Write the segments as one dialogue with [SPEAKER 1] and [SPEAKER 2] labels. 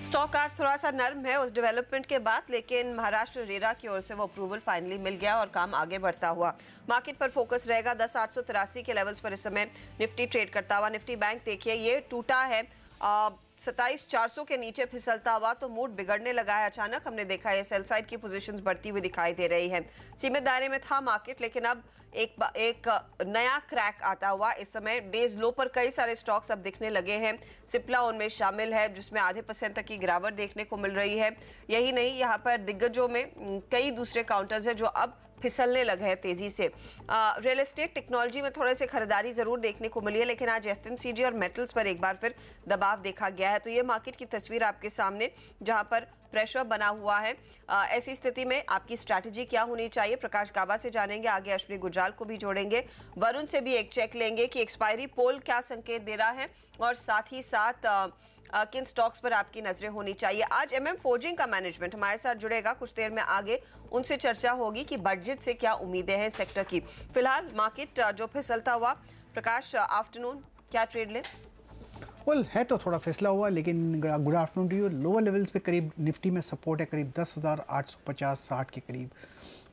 [SPEAKER 1] Stock आज थोड़ा सा नर्म है उस डेवलपमेंट के बाद, लेकिन महाराष्ट्र रेरा की ओर से वो अप्रूवल फाइनली मिल गया और काम आगे बढ़ता हुआ। मार्केट पर फोकस रहेगा 10,883 के लेवल्स पर इस समय निफ्टी ट्रेड करता हुआ। निफ्टी बैंक देखिए ये टूटा है 27,400 के नीचे फिसलता हुआ तो मूड बिगड़ने लगा है अचानक। हमने देखा है सेल साइड की पोजीशंस बढ़ती हुई दिखाई दे रही है। सीमित दायरे में था मार्केट, लेकिन अब एक नया क्रैक आता हुआ। इस समय डेज लो पर कई सारे स्टॉक्स अब दिखने लगे हैं। सिप्ला उनमें शामिल है जिसमें आधे % तक की गिरावट देखने को मिल रही है। यही नहीं, यहाँ पर दिग्गजों में कई दूसरे काउंटर्स हैं जो अब फिसलने लगे हैं तेजी से। रियल एस्टेट टेक्नोलॉजी में थोड़े से खरीदारी जरूर देखने को मिली है, लेकिन आज एफएमसीजी और मेटल्स पर एक बार फिर दबाव देखा गया है। तो ये मार्केट की तस्वीर आपके सामने जहां पर प्रेशर बना हुआ है। ऐसी स्थिति में आपकी स्ट्रैटेजी क्या होनी चाहिए, प्रकाश गाबा से जानेंगे, आगे अश्विनी गुजराल को भी जोड़ेंगे, वरुण से भी एक चेक लेंगे कि एक्सपायरी पोल क्या संकेत दे रहा है और साथ ही साथ किन स्टॉक्स पर आपकी नजरें होनी चाहिए। आज एमएम फोर्जिंग का मैनेजमेंट हमारे साथ जुड़ेगा कुछ देर में, आगे उनसे चर्चा होगी कि बजट से क्या उम्मीदें हैं सेक्टर की। फिलहाल मार्केट जो फिसलता हुआ, प्रकाश आफ्टरनून क्या ट्रेड ले?
[SPEAKER 2] वेल है तो थोड़ा फिसला हुआ, लेकिन good afternoon to you. Lower levels पे करीब निफ्टी में सपोर्ट है करीब 10,850-60 के करीब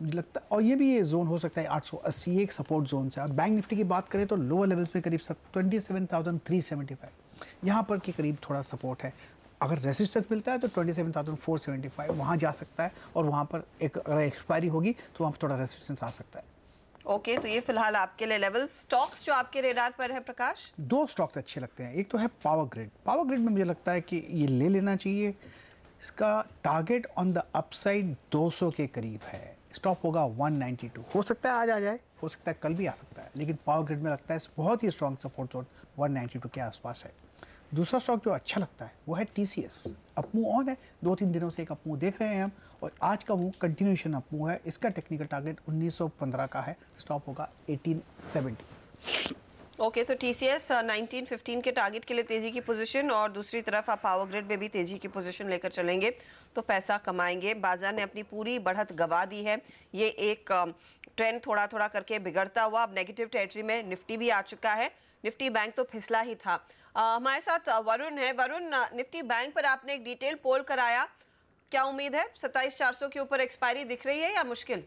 [SPEAKER 2] मुझे लगता है, और ये भी ये जोन हो सकता है 880 एक सपोर्ट जोन से। और बैंक निफ्टी की बात करें तो लोअर लेवल्स पे करीब 27,375 यहाँ पर के करीब थोड़ा सपोर्ट है। अगर रेसिस्टेंस मिलता है तो 27,475 वहाँ जा सकता है, और वहाँ पर एक अगर एक्सपायरी होगी तो वहाँ पर थोड़ा रेसिस्टेंस आ सकता है।
[SPEAKER 1] ओके, तो ये फिलहाल आपके लिए लेवल। स्टॉक्स जो आपके रेडार पर है प्रकाश?
[SPEAKER 2] दो स्टॉक्स अच्छे लगते हैं। एक तो है पावर ग्रिड। पावर ग्रिड में मुझे लगता है कि ये ले लेना चाहिए। इसका टारगेट ऑन द अपसाइड 200 के करीब है। स्टॉप होगा 192। हो सकता है आज आ जाए, हो सकता है कल भी आ सकता है, लेकिन पावर ग्रिड में लगता है बहुत ही स्ट्रॉन्ग सपोर्ट जोन 192 के आसपास है। दूसरा स्टॉक जो अच्छा लगता है वो है TCS। अपमूव ऑन है, 2-3 दिनों से एक अपमूव देख रहे हैं हम, और आज का मूव कंटिन्यूएशन अपमूव है। इसका टेक्निकल टारगेट 1915 का है, स्टॉप होगा 1870।
[SPEAKER 1] ओके, तो TCS 1915 के टारगेट के लिए तेजी की पोजीशन, और दूसरी तरफ आप पावर ग्रिड में भी तेजी की पोजीशन लेकर चलेंगे तो पैसा कमाएंगे। बाजार ने अपनी पूरी बढ़त गवा दी है। ये एक ट्रेंड थोड़ा थोड़ा करके बिगड़ता हुआ अब नेगेटिव टेरिटरी में निफ्टी भी आ चुका है। निफ्टी बैंक तो फिसला ही था। हमारे साथ वरुण है। वरुण, निफ्टी बैंक पर आपने एक डिटेल पोल कराया, क्या उम्मीद है? 27,400 के ऊपर एक्सपायरी दिख रही है या मुश्किल?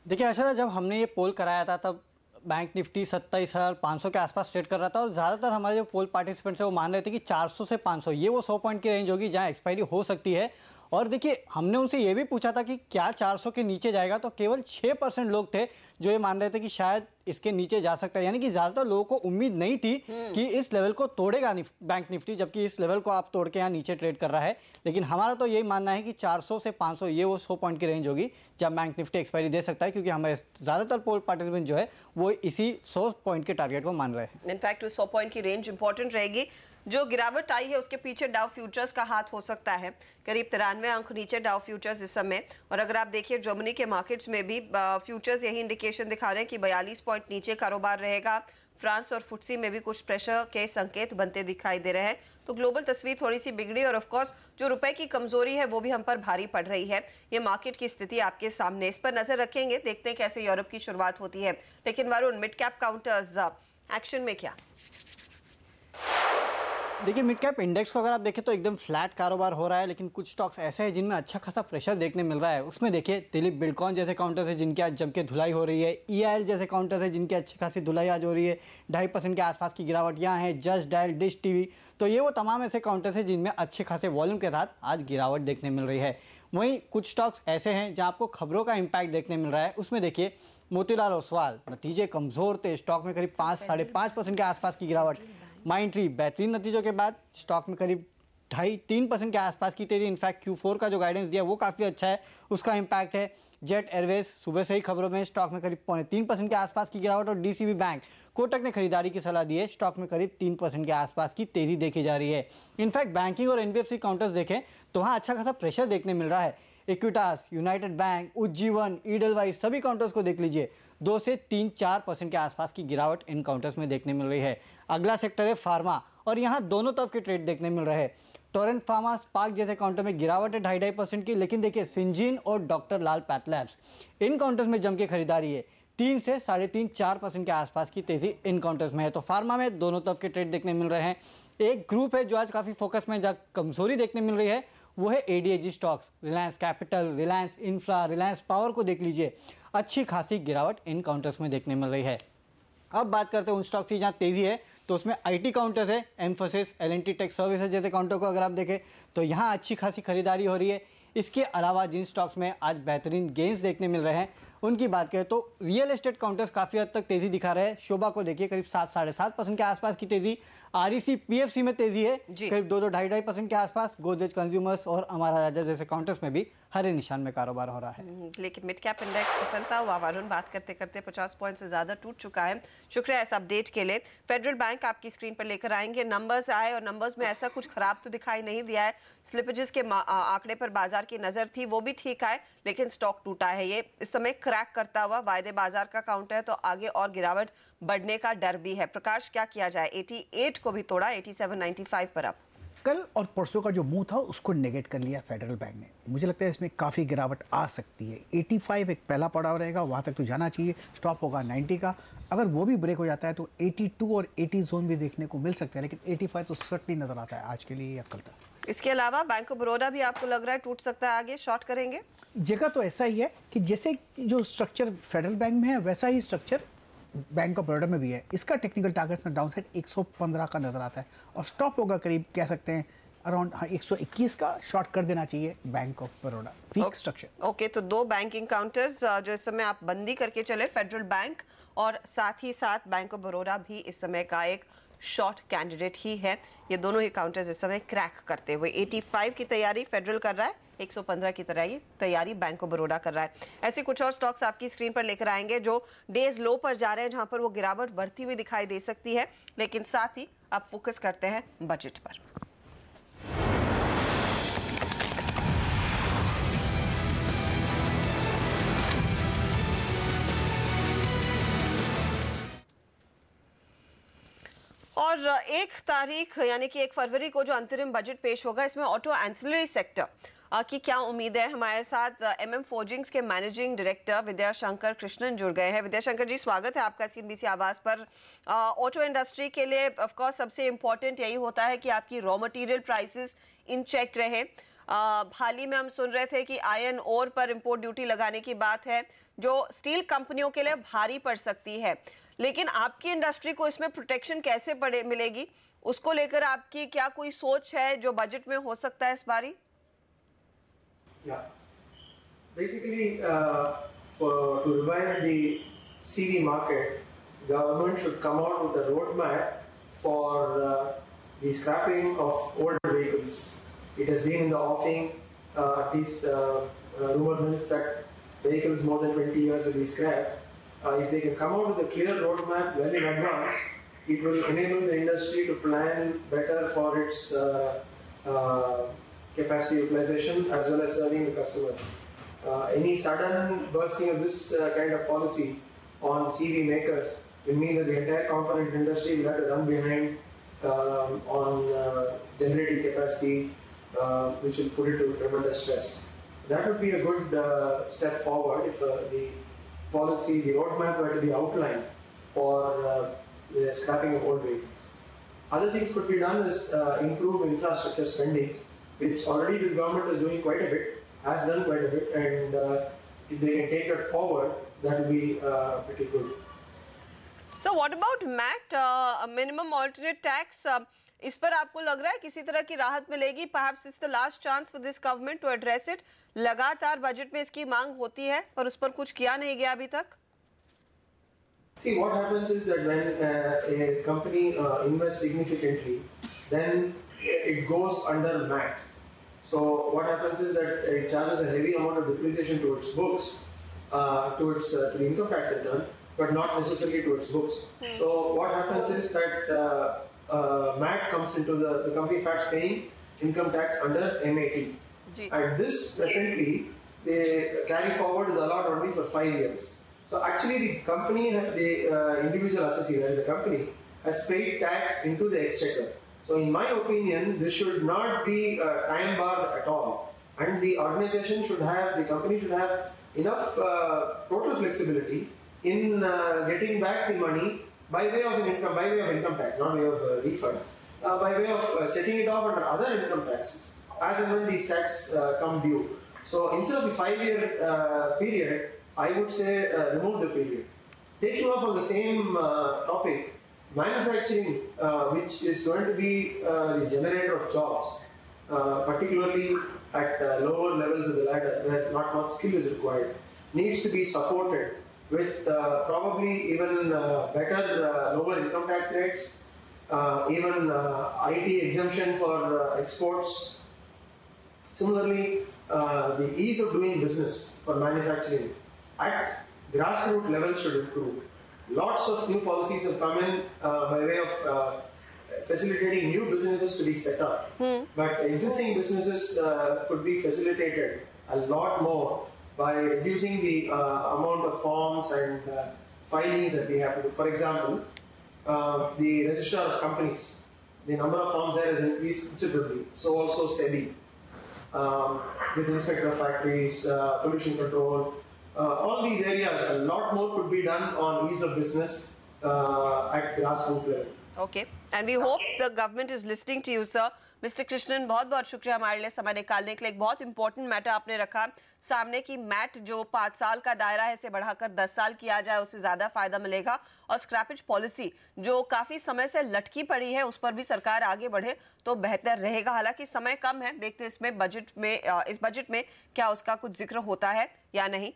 [SPEAKER 3] देखिए ऐसा, जब हमने ये पोल कराया था तब बैंक निफ्टी 27,500 के आसपास ट्रेड कर रहा था, और ज़्यादातर हमारे जो पोल पार्टिसिपेंट्स हैं वो मान रहे थे कि 400 से 500 ये वो 100 पॉइंट की रेंज होगी जहां एक्सपायरी हो सकती है। और देखिए हमने उनसे ये भी पूछा था कि क्या 400 के नीचे जाएगा, तो केवल 6% लोग थे जो ये मान रहे थे कि शायद इसके नीचे जा सकता है। यानी कि ज़्यादातर लोगों को उम्मीद नहीं थी कि इस लेवल को तोड़ेगा बैंक निफ्टी, जबकि इस लेवल को आप तोड़ के यहाँ नीचे ट्रेड कर रहा है। लेकिन हमारा तो यही मानना है कि 400 से 500 ये वो 100 पॉइंट की रेंज होगी जब बैंक निफ्टी एक्सपायरी दे सकता है, क्योंकि हमारे ज़्यादातर पोल पार्टिसिपेंट जो है वो इसी 100 पॉइंट के टारगेट को मान रहे हैं।
[SPEAKER 1] इनफैक्ट 100 पॉइंट की रेंज इंपॉर्टेंट रहेगी। जो गिरावट आई है उसके पीछे डाउ फ्यूचर्स का हाथ हो सकता है। करीब 93 अंक नीचे डाउ फ्यूचर्स इस समय, और अगर आप देखिए जर्मनी के मार्केट्स में भी फ्यूचर्स यही इंडिकेशन दिखा रहे हैं कि 42 पॉइंट नीचे कारोबार रहेगा। फ्रांस और फुट्सी में भी कुछ प्रेशर के संकेत बनते दिखाई दे रहे हैं। तो ग्लोबल तस्वीर थोड़ी सी बिगड़ी, और ऑफ कोर्स जो रुपए की कमजोरी है वो भी हम पर भारी पड़ रही है। ये मार्केट की स्थिति आपके सामने, इस पर नजर रखेंगे, देखते हैं कैसे यूरोप की शुरुआत होती है। लेकिन Varun, mid cap counters action में क्या?
[SPEAKER 3] देखिए मिड कैप इंडेक्स को अगर आप देखें तो एकदम फ्लैट कारोबार हो रहा है, लेकिन कुछ स्टॉक्स ऐसे हैं जिनमें अच्छा खासा प्रेशर देखने मिल रहा है। उसमें देखिए दिलीप बिल्डकॉन जैसे काउंटर्स है जिनकी आज जम के धुलाई हो रही है। EIL जैसे काउंटर्स है जिनकी अच्छी खासी धुलाई आज हो रही है। 2.5% के आसपास की गिरावट यहाँ है। जस्ट डायल, डिश टीवी, तो ये वो तमाम ऐसे काउंटर्स हैं जिनमें अच्छे खासे वॉल्यूम के साथ आज गिरावट देखने मिल रही है। वहीं कुछ स्टॉक्स ऐसे हैं जहाँ आपको खबरों का इम्पैक्ट देखने मिल रहा है। उसमें देखिए मोतीलाल ओसवाल, नतीजे कमज़ोर थे, स्टॉक में करीब 5-5.5% के आसपास की गिरावट। माइंडट्री बेहतरीन नतीजों के बाद स्टॉक में करीब 2.5-3% के आसपास की तेजी। इनफैक्ट Q4 का जो गाइडेंस दिया वो काफ़ी अच्छा है, उसका इम्पैक्ट है। जेट एयरवेज सुबह से ही खबरों में स्टॉक में करीब 3.25% के आसपास की गिरावट, और DCB बैंक, कोटक ने खरीदारी की सलाह दी है, स्टॉक में करीब 3% के आसपास की तेजी देखी जा रही है। इनफैक्ट बैंकिंग और NBFC काउंटर्स देखें तो वहाँ अच्छा खासा प्रेशर देखने मिल रहा है। Equitas, United bank, Ujjivan, Edelweiss सभी काउंटर्स को देख लीजिए, 2 से 3-4% के आसपास की गिरावट इन काउंटर्स में देखने मिल रही है। अगला सेक्टर है फार्मा, और यहाँ दोनों तरफ के ट्रेड देखने मिल रहे हैं। टोरेंट फार्मा, स्पार्क जैसे काउंटर में गिरावट है 2.5% की, लेकिन देखिए सिंजीन और डॉक्टर लाल पैथलैब्स इन काउंटर्स में जम के खरीदारी है। 3 से 3.5-4% के आसपास की तेजी इन काउंटर्स में है। तो फार्मा में दोनों तरफ के ट्रेड देखने मिल रहे हैं। एक ग्रुप है जो आज काफ़ी फोकस में जहाँ कमजोरी देखने मिल रही है वो है ADAG stocks, Reliance capital, Reliance infra, Reliance power को देख लीजिए, अच्छी खासी गिरावट इन काउंटर्स में देखने मिल रही है। अब बात करते हैं उन स्टॉक्स की जहाँ तेजी है, तो उसमें आईटी काउंटर्स है, एम्फोसिस, एल&टी टेक सर्विसेज जैसे काउंटर को अगर आप देखें तो यहाँ अच्छी खासी खरीदारी हो रही है। इसके अलावा जिन स्टॉक्स में आज बेहतरीन गेंस देखने मिल रहे हैं उनकी बात करें तो रियल एस्टेट काउंटर्स काफ़ी हद तक तेजी दिखा रहे हैं। शोभा को देखिए करीब 7-7.5% के आसपास की तेजी, आरईसी पीएफसी में तेजी है करीब 2-2.5% के आसपास, गोदरेज कंज्यूमर्स और अमरा राजा जैसे काउंटर्स में भी हरे निशान में कारोबार हो रहा है।
[SPEAKER 1] लेकिन मिड कैप इंडेक्स पसंद था हुआ वरुण, बात करते करते 50 पॉइंट से ज्यादा टूट चुका है। शुक्रिया इस अपडेट के लिए। फेडरल बैंक आपकी स्क्रीन पर लेकर आएंगे। नंबर्स आए और नंबर्स में ऐसा कुछ खराब तो दिखाई नहीं दिया है। स्लिपेजेस के आंकड़े पर बाजार की नजर थी, वो भी ठीक आए, लेकिन स्टॉक टूटा है। ये इस समय क्रैक करता हुआ वायदे बाजार का काउंटर है, तो आगे और गिरावट बढ़ने का डर भी है। प्रकाश, क्या किया जाए? 88 को भी तोड़ा, 87.95 पर अब।
[SPEAKER 2] कल और परसों का जो मुंह था उसको नेगेट कर लिया फेडरल बैंक ने। मुझे लगता है इसमें काफ़ी गिरावट आ सकती है। 85 एक पहला पड़ाव रहेगा, वहाँ तक तो जाना चाहिए। स्टॉप होगा 90 का, अगर वो भी ब्रेक हो जाता है तो 82 और 80 जोन भी देखने को मिल सकता है, लेकिन 85 तो सर्टली नजर आता है आज के लिए या कल तक।
[SPEAKER 1] इसके अलावा बैंक ऑफ बड़ौदा भी आपको लग रहा है टूट सकता है आगे, शॉर्ट करेंगे?
[SPEAKER 2] जगह तो ऐसा ही है कि जैसे जो स्ट्रक्चर फेडरल बैंक में है वैसा ही स्ट्रक्चर बैंक ऑफ बड़ौदा में भी है। इसका टेक्निकल टारगेट में डाउन साइड 115 का नजर आता है और स्टॉप होगा करीब कह सकते हैं अराउंड 121 का। शॉर्ट कर देना चाहिए bank of Baroda, weak structure.
[SPEAKER 1] Okay, तो दो बैंकिंग काउंटर्स जो इस समय आप बंदी करके चले, फेडरल बैंक और साथ ही साथ बैंक ऑफ बड़ौदा भी इस समय का एक शॉर्ट कैंडिडेट ही है। ये दोनों ही काउंटर्स इस समय क्रैक करते हुए 85 की तैयारी फेडरल कर रहा है, 115 की तैयारी बैंक ऑफ बड़ौदा कर रहा है। ऐसे कुछ और स्टॉक्स आपकी स्क्रीन पर लेकर आएंगे जो डेज लो पर जा रहे हैं, जहां पर वो गिरावट बढ़ती हुई दिखाई दे सकती है, लेकिन साथ ही आप फोकस करते हैं बजट पर। और 1 तारीख यानी कि 1 फरवरी को जो अंतरिम बजट पेश होगा, इसमें ऑटो एंसिलरी सेक्टर की क्या उम्मीद है? हमारे साथ एमएम फोर्जिंग्स के मैनेजिंग डायरेक्टर विद्याशंकर कृष्णन जुड़ गए हैं। विद्याशंकर जी, स्वागत है आपका सीएनबीसी आवाज पर। ऑटो इंडस्ट्री के लिए ऑफ कोर्स सबसे इम्पोर्टेंट यही होता है कि आपकी raw material prices in check रहे। हाल ही में हम सुन रहे थे कि आयरन ओर पर इंपोर्ट ड्यूटी लगाने की बात है, जो स्टील कंपनियों के लिए भारी पड़ सकती है, लेकिन आपकी इंडस्ट्री को इसमें प्रोटेक्शन कैसे मिलेगी, उसको लेकर आपकी क्या कोई सोच है जो बजट में हो सकता है इस बारी?
[SPEAKER 4] Yeah, basically, to revive the CV market, government should come out with a roadmap for the scrapping of old vehicles. It has been in the offing, at least rumor mills that vehicles more than 20 years will be scrapped. If they can come out with a clear roadmap well in advance, it will enable the industry to plan better for its capacity utilization as well as serving the customers. Any sudden bursting of this kind of policy on CV makers will mean that the entire component industry will have to run behind on generating capacity, which will put it to tremendous stress. That would be a good step forward if the policy, the roadmap were to be outlined for the scrapping of old vehicles. Other things could be done is improve infrastructure spending, which already this government is doing quite a bit, has done quite a bit, and if they can take that forward, that will be pretty good.
[SPEAKER 1] So what about MAT, minimum alternate tax? इस पर आपको लग रहा है किसी तरह की राहत मिलेगी? Perhaps it's the last chance for this government to address it. लगातार बजट में इसकी मांग होती है, पर उस पर कुछ किया नहीं गया अभी तक।
[SPEAKER 4] See, what happens is that when a company invests significantly, then it goes under MAT. So what happens is that it charges a heavy amount of depreciation to its books, to the income tax return, but not necessarily to its books. So what happens is that MAT comes into the company starts paying income tax under MAT. And this presently, the carry forward is allowed only for 5 years. So actually the company, the individual assessee, that is the company, has paid tax into the exchequer. So in my opinion, this should not be time barred at all. And the organization should have, the company should have enough total flexibility in getting back the money by way of income tax, not way of refund, by way of setting it off under other income taxes as and when these taxes come due. So instead of a 5-year period, I would say remove the period. Taking off on the same topic, manufacturing, which is going to be the generator of jobs, particularly at lower levels of the ladder where not much skill is required, needs to be supported with probably even better lower income tax rates, even IT exemption for exports. Similarly, the ease of doing business for manufacturing at grassroots level should improve. Lots of new policies have come in by way of facilitating new businesses to be set up. But existing businesses could be facilitated a lot more by reducing the amount of forms and filings that we have to do. For example, the register of companies, the number of forms there has increased considerably. So also SEBI, with respect to factories, pollution control, all these areas, a lot more could be done on ease of business at grassroots level.
[SPEAKER 1] Okay, and we hope the government is listening to you, sir. Mister Krishnan, बहुत बहुत शुक्रिया हमारे लिए समय निकालने के लिए। एक बहुत इंपॉर्टेंट मैटर आपने रखा सामने की मैट जो 5 साल का दायरा है इसे बढ़ाकर 10 साल किया जाए, उससे ज्यादा फायदा मिलेगा। और स्क्रैपेज पॉलिसी जो काफी समय से लटकी पड़ी है उस पर भी सरकार आगे बढ़े तो बेहतर रहेगा। हालांकि समय कम है, देखते हैं इसमें बजट में इस बजट में क्या उसका कुछ जिक्र होता है या नहीं।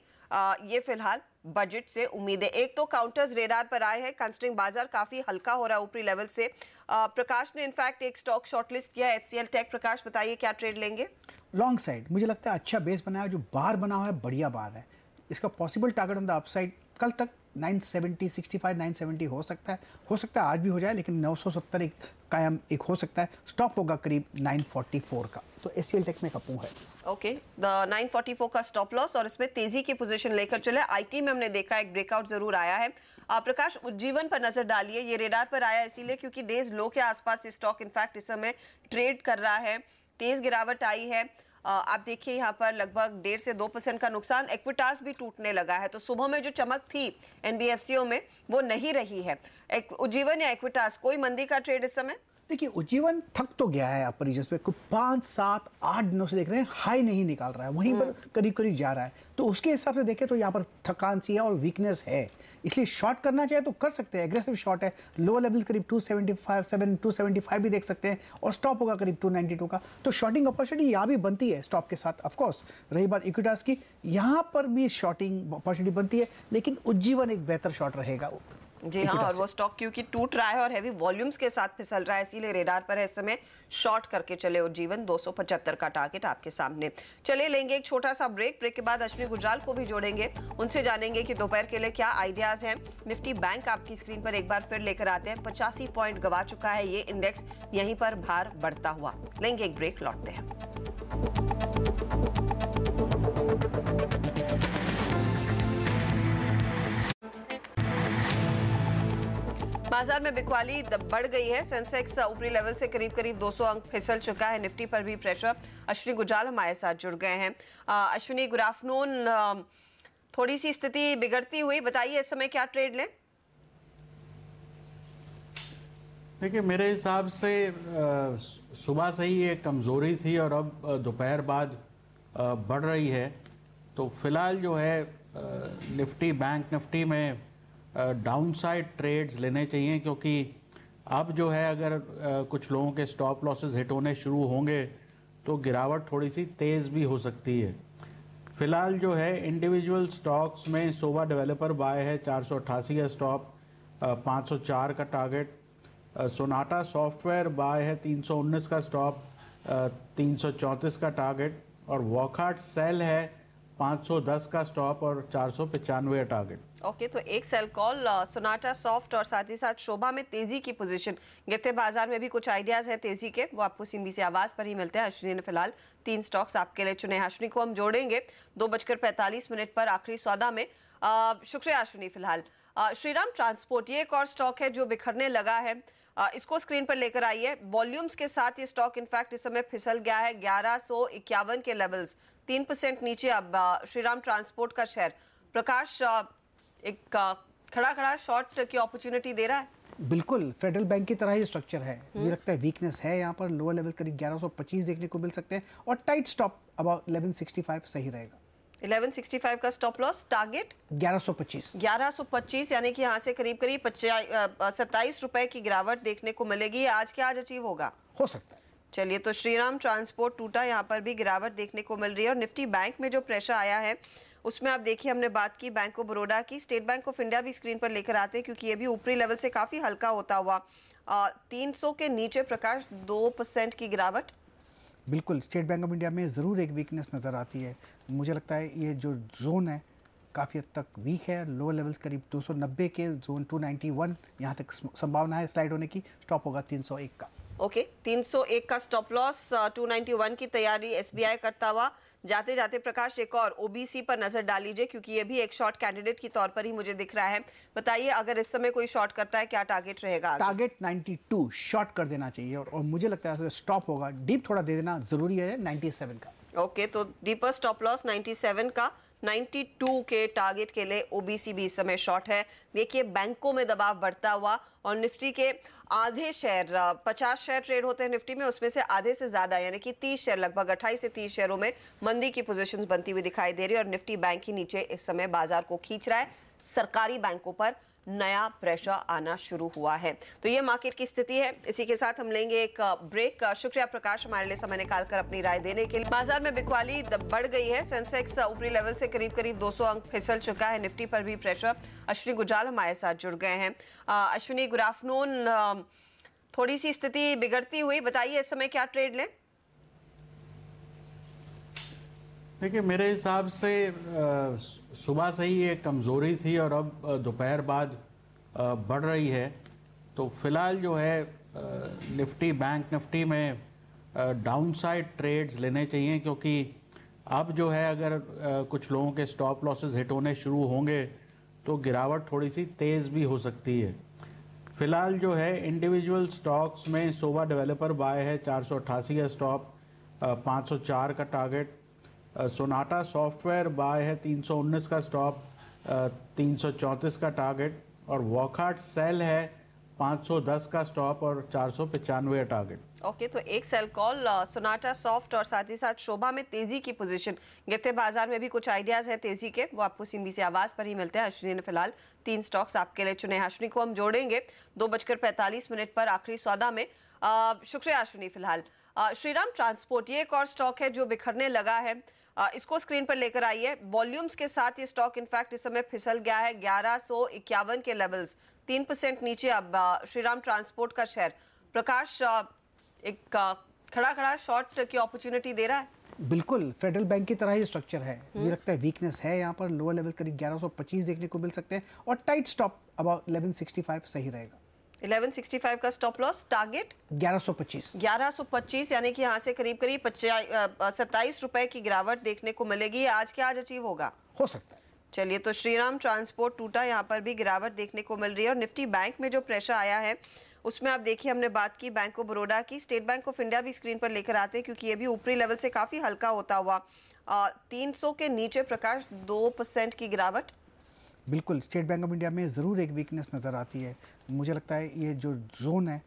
[SPEAKER 1] ये फिलहाल बजट से उम्मीद है। एक तो काउंटर्स रेडार पर आए हैं, कंस्ट्रिंग बाजार काफी हल्का हो रहा है ऊपरी लेवल से। प्रकाश ने इनफैक्ट एक स्टॉक शॉर्टलिस्ट किया, HCL टेक। प्रकाश बताइए क्या ट्रेड लेंगे?
[SPEAKER 2] लॉन्ग साइड मुझे लगता है अच्छा बेस बना है, जो बार बना हुआ है बढ़िया बार है। इसका possible target on the upside कल तक 970, 65, 970 हो सकता है आज भी हो जाए, लेकिन 970 एक कायम एक हो सकता है। स्टॉप होगा करीब 944 का, तो HCL टेक में कपूं है।
[SPEAKER 1] ओके, द 944 का स्टॉप लॉस और इसमें तेजी की पोजीशन लेकर चले। IT में हमने देखा एक ब्रेकआउट जरूर आया है। प्रकाश, उज्जीवन पर नजर डालिए, ये रेडार पर आया इसीलिए क्योंकि डेज लो के आसपास ये स्टॉक इनफैक्ट इस समय ट्रेड कर रहा है। तेज गिरावट आई है, आप देखिए यहाँ पर लगभग 1.5 से 2% का नुकसान। एक्विटास भी टूटने लगा है, तो सुबह में जो चमक थी NBFCओ में वो नहीं रही है। उज्जीवन या एक्विटास, कोई मंदी का ट्रेड इस समय?
[SPEAKER 2] देखिए उज्जीवन थक तो गया है अपर रीजन पे, 5, 7, 8 दिनों से देख रहे हैं हाई नहीं निकाल रहा है, वहीं पर करीब करीब जा रहा है। तो उसके हिसाब से देखें तो यहाँ पर थकान सी है और वीकनेस है, इसलिए शॉर्ट करना चाहे तो कर सकते हैं। एग्रेसिव शॉर्ट है, लोअर लेवल करीब 275 भी देख सकते हैं और स्टॉप होगा करीब 292 का। तो शॉर्टिंग अपॉर्चुनिटी यहाँ भी बनती है स्टॉप के साथ। ऑफकोर्स रही बात इक्विटास की, यहाँ पर भी शॉर्टिंग अपॉर्चुनिटी बनती है, लेकिन उज्जीवन एक बेहतर शॉर्ट रहेगा।
[SPEAKER 1] जी हाँ, और वो स्टॉक क्योंकि टूट रहा है और हैवी वॉल्यूम्स के साथ फिसल रहा है, इसीलिए रेडार पर है इस समय। शॉर्ट करके चले उज्जीवन, 275 का टारगेट आपके सामने। चले लेंगे एक छोटा सा ब्रेक के बाद अश्विनी गुजराल को भी जोड़ेंगे, उनसे जानेंगे कि दोपहर के लिए क्या आइडियाज हैं। निफ्टी बैंक आपकी स्क्रीन पर एक बार फिर लेकर आते हैं। 85 पॉइंट गवा चुका है ये इंडेक्स, यहीं पर भार बढ़ता हुआ। लेंगे एक ब्रेक, लौटते हैं। बाजार में बिकवाली बढ़ गई है, सेंसेक्स ऊपरी लेवल से करीब करीब 200 अंक फिसल चुका है। निफ्टी पर भी प्रेशर। अश्विनी गुजराल हमारे साथ जुड़ गए हैं। Ashwini, good afternoon. थोड़ी सी स्थिति बिगड़ती हुई, बताइए इस समय क्या ट्रेड लें?
[SPEAKER 5] देखिए मेरे हिसाब से सुबह से ही एक कमज़ोरी थी और अब दोपहर बाद बढ़ रही है। तो फिलहाल जो है निफ्टी बैंक निफ्टी में डाउनसाइड ट्रेड्स लेने चाहिए, क्योंकि अब जो है अगर कुछ लोगों के स्टॉप लॉसेस हिट होने शुरू होंगे तो गिरावट थोड़ी सी तेज़ भी हो सकती है। फिलहाल जो है इंडिविजुअल स्टॉक्स में सोवा डेवलपर बाय है, 488 का स्टॉप, 504 का टारगेट। सोनाटा सॉफ्टवेयर बाय है, 319 का स्टॉप, 334 का टारगेट। और वॉकहार्ट सेल है, 510 का स्टॉप और 495 का टारगेट।
[SPEAKER 1] ओके, तो एक सेल कॉल सोनाटा सॉफ्ट और साथ ही साथ शोभा में तेजी की पोजीशन। गिरते बाजार में भी कुछ आइडियाज है तेजी के, वो आपको सिंबी से आवाज पर ही मिलते हैं। अश्विनी ने फिलहाल 3 स्टॉक्स आपके लिए चुने हैं। अश्विनी को हम जोड़ेंगे 2:45 पर आखिरी सौदा में। शुक्रिया अश्विनी। फिलहाल श्रीराम ट्रांसपोर्ट, ये एक और स्टॉक है जो बिखरने लगा है, इसको स्क्रीन पर लेकर आइए। वॉल्यूम्स के साथ ये स्टॉक इनफैक्ट इस समय फिसल गया है 1151 के लेवल्स, 3% नीचे अब श्रीराम ट्रांसपोर्ट का शेयर। प्रकाश, एक खड़ा खड़ा शॉर्ट की अपॉर्चुनिटी दे रहा है।
[SPEAKER 2] बिल्कुल फेडरल बैंक की तरह ही स्ट्रक्चर है। मुझे लगता है वीकनेस है यहाँ पर, लोअर लेवल करीब 1125 देखने को मिल सकते हैं और टाइट स्टॉप अबाउट 1165 सही रहेगा।
[SPEAKER 1] 1165 का स्टॉप लॉस, टारगेट
[SPEAKER 2] 1125
[SPEAKER 1] यानी कि यहाँ से करीब करीब 27 रुपए की गिरावट देखने को मिलेगी। आज के आज अचीव होगा,
[SPEAKER 2] हो सकता है।
[SPEAKER 1] चलिए, तो श्रीराम ट्रांसपोर्ट टूटा, यहाँ पर भी गिरावट देखने को मिल रही है। और निफ्टी बैंक में जो प्रेशर आया है उसमें आप देखिए, हमने बात की बैंक ऑफ बड़ौदा की, स्टेट बैंक ऑफ इंडिया भी स्क्रीन पर लेकर आते हैं क्योंकि ये भी ऊपरी लेवल से काफी हल्का होता हुआ 300 के नीचे प्रकाश 2% की गिरावट।
[SPEAKER 2] बिल्कुल स्टेट बैंक ऑफ इंडिया में ज़रूर एक वीकनेस नज़र आती है। मुझे लगता है ये जो जोन है काफ़ी हद तक वीक है। लोअर लेवल्स करीब 290 के, जोन 291 यहाँ तक संभावना है स्लाइड होने की। स्टॉप होगा 301 का।
[SPEAKER 1] ओके, 301 का स्टॉप लॉस, 291 की तैयारी एसबीआई करता हुआ। जाते जाते प्रकाश एक और ओबीसी पर नजर डाल लीजिए क्योंकि ये भी एक शॉर्ट कैंडिडेट की तौर पर ही मुझे दिख रहा है। बताइए, अगर इस समय कोई शॉर्ट करता है क्या टारगेट रहेगा?
[SPEAKER 2] टारगेट 92 शॉर्ट कर देना चाहिए और मुझे लगता है स्टॉप होगा, डीप थोड़ा दे देना जरूरी है 97 का।
[SPEAKER 1] ओके, तो डीपर स्टॉप लॉस 97 का, 92 के टारगेट के लिए ओबीसी भी इस समय शॉर्ट है। देखिए, बैंकों में दबाव बढ़ता हुआ और निफ्टी के आधे शेयर, 50 शेयर ट्रेड होते हैं निफ्टी में, उसमें से आधे से ज्यादा यानी कि 30 शेयर, लगभग 28 से 30 शेयरों में मंदी की पोजीशंस बनती हुई दिखाई दे रही है और निफ्टी बैंक ही नीचे इस समय बाजार को खींच रहा है। सरकारी बैंकों पर नया प्रेशर आना शुरू हुआ है। तो ये मार्केट की स्थिति है। इसी के साथ हम लेंगे एक ब्रेक। शुक्रिया प्रकाश हमारे लिए समय निकालकर अपनी राय देने के लिए। बाजार में बिकवाली बढ़ गई है। सेंसेक्स ऊपरी लेवल से करीब करीब 200 अंक फिसल चुका है। निफ्टी पर भी प्रेशर। अश्विनी गुजाल हमारे साथ जुड़ गए हैं। Ashwini, good afternoon. थोड़ी सी स्थिति बिगड़ती हुई, बताइए इस समय क्या ट्रेड लें?
[SPEAKER 5] देखिए, मेरे हिसाब से सुबह से ही एक कमज़ोरी थी और अब दोपहर बाद बढ़ रही है। तो फिलहाल जो है निफ्टी, बैंक निफ्टी में डाउनसाइड ट्रेड्स लेने चाहिए क्योंकि अब जो है अगर कुछ लोगों के स्टॉप लॉसेस हिट होने शुरू होंगे तो गिरावट थोड़ी सी तेज़ भी हो सकती है। फिलहाल जो है इंडिविजुअल स्टॉक्स में सोवा डेवलपर बाय है, 488 का स्टॉप, 504 का टारगेट। सोनाटा सॉफ्टवेयर बाय है, 319 का स्टॉप, 334 का टारगेट। और वॉकहार्ट सेल है, 510 का स्टॉप और 495 का टारगेट।
[SPEAKER 1] ओके, तो एक सेल कॉल सोनाटा सॉफ्ट और साथ ही साथ शोभा में तेजी की पोजीशन। गिरते बाजार में भी कुछ आइडियाज है तेजी के, वो आपको सिंबी से आवाज पर ही मिलते हैं। अश्विनी ने फिलहाल 3 स्टॉक्स आपके लिए चुने। अश्विनी को हम जोड़ेंगे 2:45 पर आखिरी सौदा में। शुक्रिया अश्विनी। फिलहाल श्रीराम ट्रांसपोर्ट, ये एक और स्टॉक है जो बिखरने लगा है। इसको स्क्रीन पर लेकर आइए। वॉल्यूम्स के साथ ये स्टॉक इनफैक्ट इस समय फिसल गया है 1151 के लेवल्स, 3% नीचे अब श्रीराम ट्रांसपोर्ट का शेयर। प्रकाश, एक खड़ा खड़ा शॉर्ट की अपॉर्चुनिटी दे रहा है।
[SPEAKER 2] बिल्कुल फेडरल बैंक की तरह ही स्ट्रक्चर है। मुझे लगता है वीकनेस है यहाँ पर, लोअर लेवल करीब 1125 देखने को मिल सकते हैं और टाइट स्टॉप अबाउट 1165 सही रहेगा।
[SPEAKER 1] 1165 का स्टॉप लॉस, टारगेट
[SPEAKER 2] 1125
[SPEAKER 1] यानी कि यहाँ से करीब करीब 27 रुपए की गिरावट देखने को मिलेगी। आज के आज अचीव होगा,
[SPEAKER 2] हो सकता है।
[SPEAKER 1] चलिए, तो श्रीराम ट्रांसपोर्ट टूटा, यहाँ पर भी गिरावट देखने को मिल रही है। और निफ्टी बैंक में जो प्रेशर आया है उसमें आप देखिए, हमने बात की बैंक ऑफ बड़ौदा की, स्टेट बैंक ऑफ इंडिया भी स्क्रीन पर लेकर आते हैं क्योंकि ये भी ऊपरी लेवल से काफी हल्का होता हुआ 300 के नीचे प्रकाश 2% की गिरावट।
[SPEAKER 2] बिल्कुल स्टेट बैंक ऑफ इंडिया में ज़रूर एक वीकनेस नज़र आती है। मुझे लगता है ये जो जोन है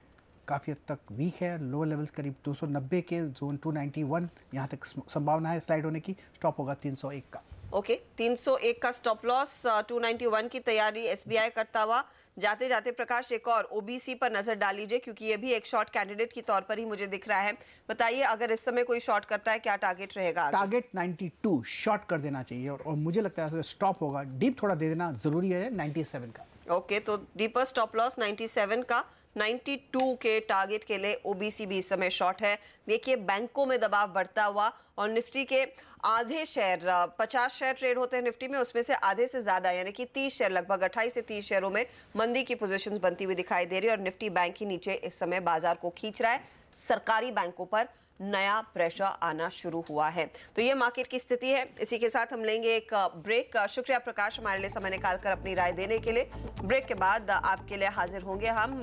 [SPEAKER 2] काफ़ी हद तक वीक है। लोअर लेवल्स करीब 290 के, जोन 291 यहाँ तक संभावना है स्लाइड होने की। स्टॉप होगा 301 का।
[SPEAKER 1] ओके, 301 का स्टॉप लॉस, 291 की तैयारी एसबीआई करता हुआ। जाते जाते प्रकाश एक और ओबीसी पर नजर डाल लीजिए क्योंकि ये भी एक शॉर्ट कैंडिडेट की तौर पर ही मुझे दिख रहा है। बताइए, अगर इस समय कोई शॉर्ट करता है क्या टारगेट रहेगा?
[SPEAKER 2] टारगेट 92 शॉर्ट कर देना चाहिए और मुझे लगता है स्टॉप होगा, डीप थोड़ा दे देना जरूरी है 97 का।
[SPEAKER 1] ओके, तो डीपर स्टॉप लॉस 97 का, 92 के टारगेट के लिए ओबीसी भी इस समय शॉर्ट है। देखिए, बैंकों में दबाव बढ़ता हुआ और निफ्टी के आधे शेयर, 50 शेयर ट्रेड होते हैं निफ्टी में, उसमें से आधे से ज्यादा यानी कि 30 शेयर, लगभग 28 से 30 शेयरों में मंदी की पोजीशंस बनती हुई दिखाई दे रही है और निफ्टी बैंक ही नीचे इस समय बाजार को खींच रहा है। सरकारी बैंकों पर नया प्रेशर आना शुरू हुआ है। तो ये मार्केट की स्थिति है। इसी के साथ हम लेंगे एक ब्रेक। शुक्रिया प्रकाश हमारे लिए समय निकालकर अपनी राय देने के लिए। ब्रेक के बाद आपके लिए हाजिर होंगे हम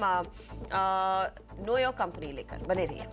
[SPEAKER 1] नो योर कंपनी लेकर। बने रहिए।